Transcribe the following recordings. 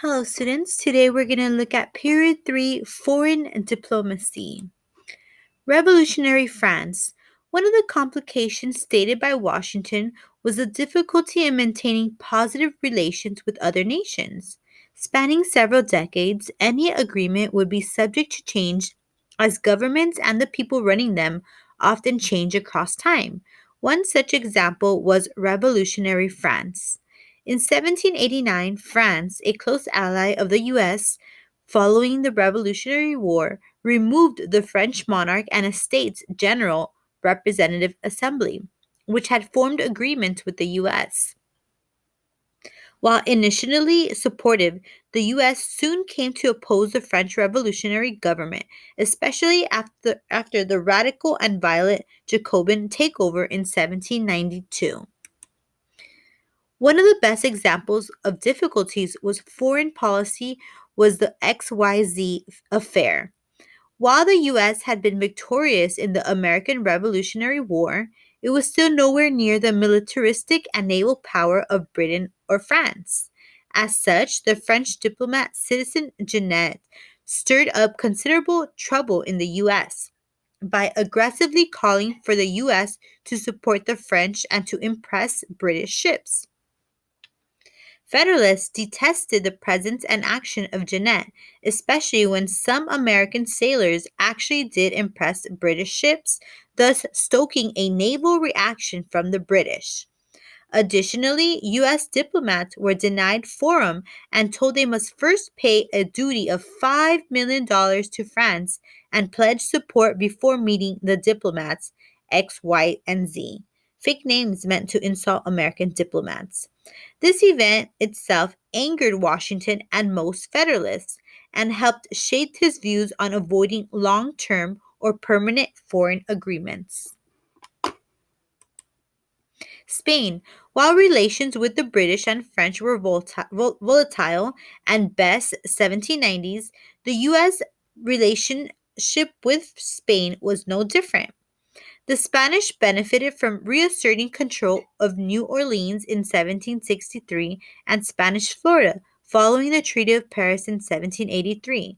Hello, students. Today we're going to look at Period 3 Foreign Diplomacy. Revolutionary France. One of the complications stated by Washington was the difficulty in maintaining positive relations with other nations. Spanning several decades, any agreement would be subject to change as governments and the people running them often change across time. One such example was Revolutionary France. In 1789, France, a close ally of the US, following the Revolutionary War, removed the French monarch and a States General Representative Assembly, which had formed agreements with the U.S. While initially supportive, the U.S. soon came to oppose the French revolutionary government, especially after the radical and violent Jacobin takeover in 1792. One of the best examples of difficulties was foreign policy was the XYZ affair. While the US had been victorious in the American Revolutionary War, it was still nowhere near the militaristic and naval power of Britain or France. As such, the French diplomat Citizen Genet stirred up considerable trouble in the US by aggressively calling for the US to support the French and to impress British ships. Federalists detested the presence and action of Jeanette, especially when some American sailors actually did impress British ships, thus stoking a naval reaction from the British. Additionally, U.S. diplomats were denied forum and told they must first pay a duty of $5 million to France and pledge support before meeting the diplomats X, Y, and Z. Fake names meant to insult American diplomats. This event itself angered Washington and most Federalists and helped shape his views on avoiding long term or permanent foreign agreements. Spain. While relations with the British and French were volatile and best 1790s, the U.S. relationship with Spain was no different. The Spanish benefited from reasserting control of New Orleans in 1763 and Spanish Florida following the Treaty of Paris in 1783.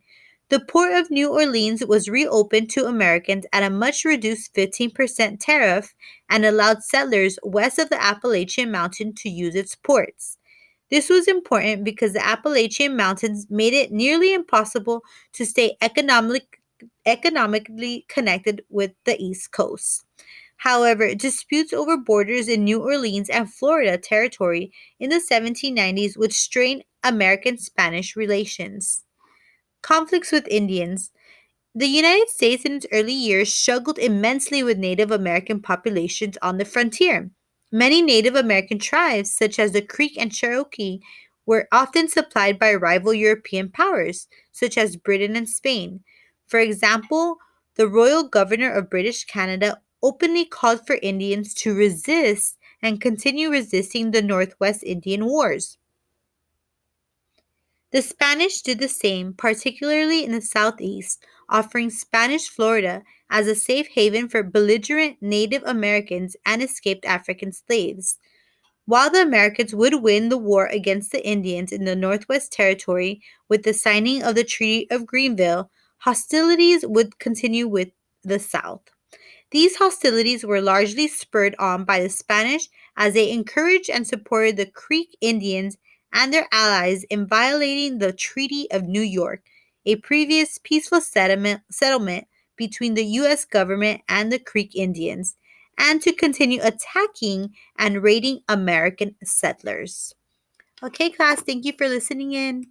The port of New Orleans was reopened to Americans at a much reduced 15% tariff and allowed settlers west of the Appalachian Mountain to use its ports. This was important because the Appalachian Mountains made it nearly impossible to stay economically connected with the East Coast. However, disputes over borders in New Orleans and Florida territory in the 1790s would strain American Spanish relations. Conflicts with Indians. The United States in its early years struggled immensely with Native American populations on the frontier. Many Native American tribes, such as the Creek and Cherokee, were often supplied by rival European powers, such as Britain and Spain. For example, the Royal Governor of British Canada openly called for Indians to resist and continue resisting the Northwest Indian Wars. The Spanish did the same, particularly in the southeast, offering Spanish Florida as a safe haven for belligerent Native Americans and escaped African slaves. While the Americans would win the war against the Indians in the Northwest Territory with the signing of the Treaty of Greenville, hostilities would continue with the South. These hostilities were largely spurred on by the Spanish as they encouraged and supported the Creek Indians and their allies in violating the Treaty of New York, a previous peaceful settlement between the U.S. government and the Creek Indians, and to continue attacking and raiding American settlers. Okay, class, thank you for listening in.